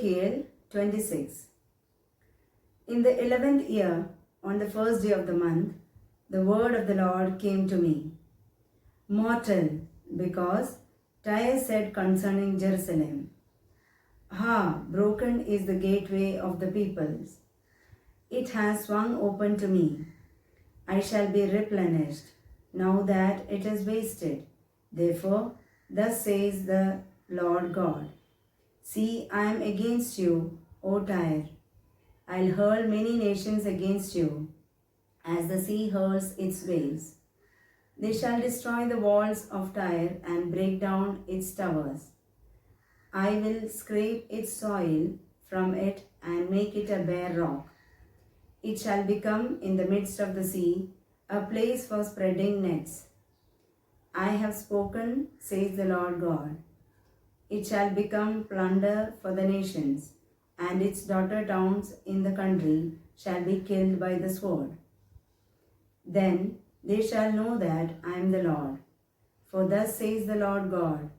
Ezekiel 26. In the 11th year, on the first day of the month, the word of the Lord came to me. Mortal, because Tyre said concerning Jerusalem, broken is the gateway of the peoples. It has swung open to me. I shall be replenished, now that it is wasted. Therefore, thus says the Lord God. See, I am against you, O Tyre. I'll hurl many nations against you, as the sea hurls its waves. They shall destroy the walls of Tyre and break down its towers. I will scrape its soil from it and make it a bare rock. It shall become in the midst of the sea a place for spreading nets. I have spoken, says the Lord God. It shall become plunder for the nations, and its daughter towns in the country shall be killed by the sword. Then they shall know that I am the Lord. For thus says the Lord God,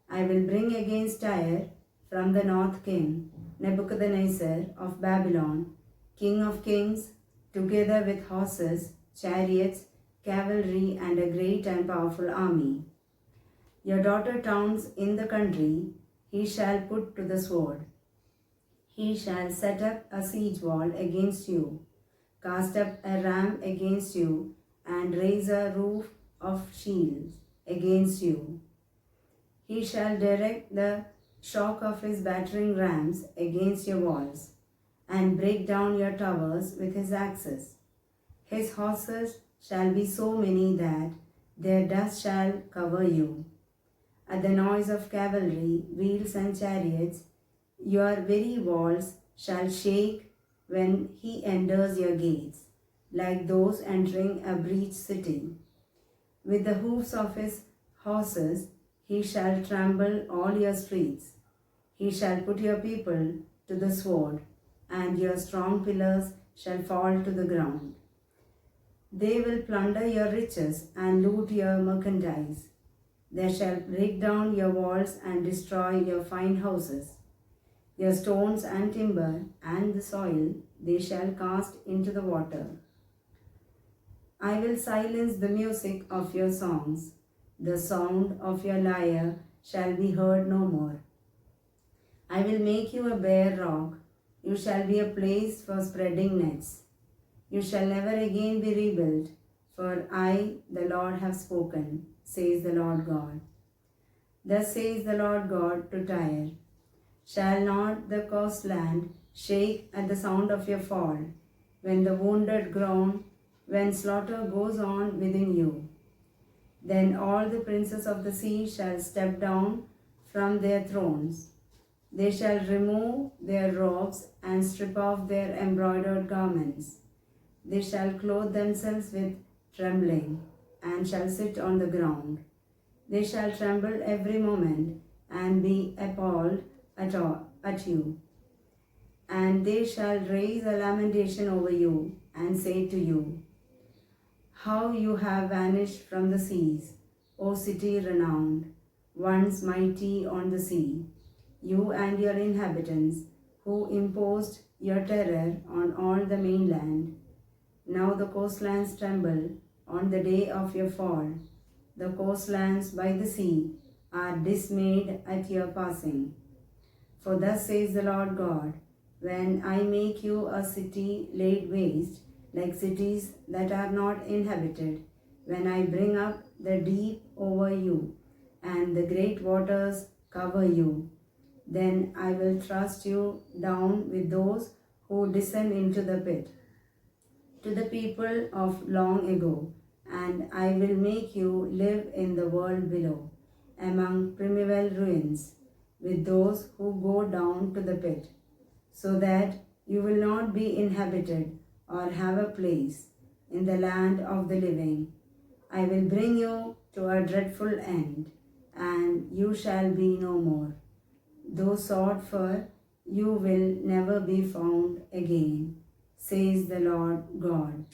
I will bring against Tyre from the north king Nebuchadnezzar of Babylon, king of kings, together with horses, chariots, cavalry, and a great and powerful army. Your daughter towns in the country he shall put to the sword. He shall set up a siege wall against you, cast up a ram against you, and raise a roof of shields against you. He shall direct the shock of his battering rams against your walls, and break down your towers with his axes. His horses shall be so many that their dust shall cover you. At the noise of cavalry, wheels, and chariots, your very walls shall shake when he enters your gates, like those entering a breached city. With the hoofs of his horses, he shall trample all your streets. He shall put your people to the sword, and your strong pillars shall fall to the ground. They will plunder your riches and loot your merchandise. They shall break down your walls and destroy your fine houses. Your stones and timber and the soil they shall cast into the water. I will silence the music of your songs. The sound of your lyre shall be heard no more. I will make you a bare rock. You shall be a place for spreading nets. You shall never again be rebuilt, for I, the Lord, have spoken, says the Lord God. Thus says the Lord God to Tyre, shall not the coastland shake at the sound of your fall, when the wounded groan, when slaughter goes on within you? Then all the princes of the sea shall step down from their thrones. They shall remove their robes and strip off their embroidered garments. They shall clothe themselves with trembling and shall sit on the ground. They shall tremble every moment and be appalled at you. And they shall raise a lamentation over you and say to you, how you have vanished from the seas, O city renowned, once mighty on the sea, you and your inhabitants, who imposed your terror on all the mainland. Now the coastlands tremble on the day of your fall. The coastlands by the sea are dismayed at your passing. For thus says the Lord God, when I make you a city laid waste, like cities that are not inhabited, when I bring up the deep over you, and the great waters cover you, then I will thrust you down with those who descend into the pit, to the people of long ago, and I will make you live in the world below, among primeval ruins, with those who go down to the pit, so that you will not be inhabited or have a place in the land of the living. I will bring you to a dreadful end, and you shall be no more. Though sought for, you will never be found again, says the Lord God.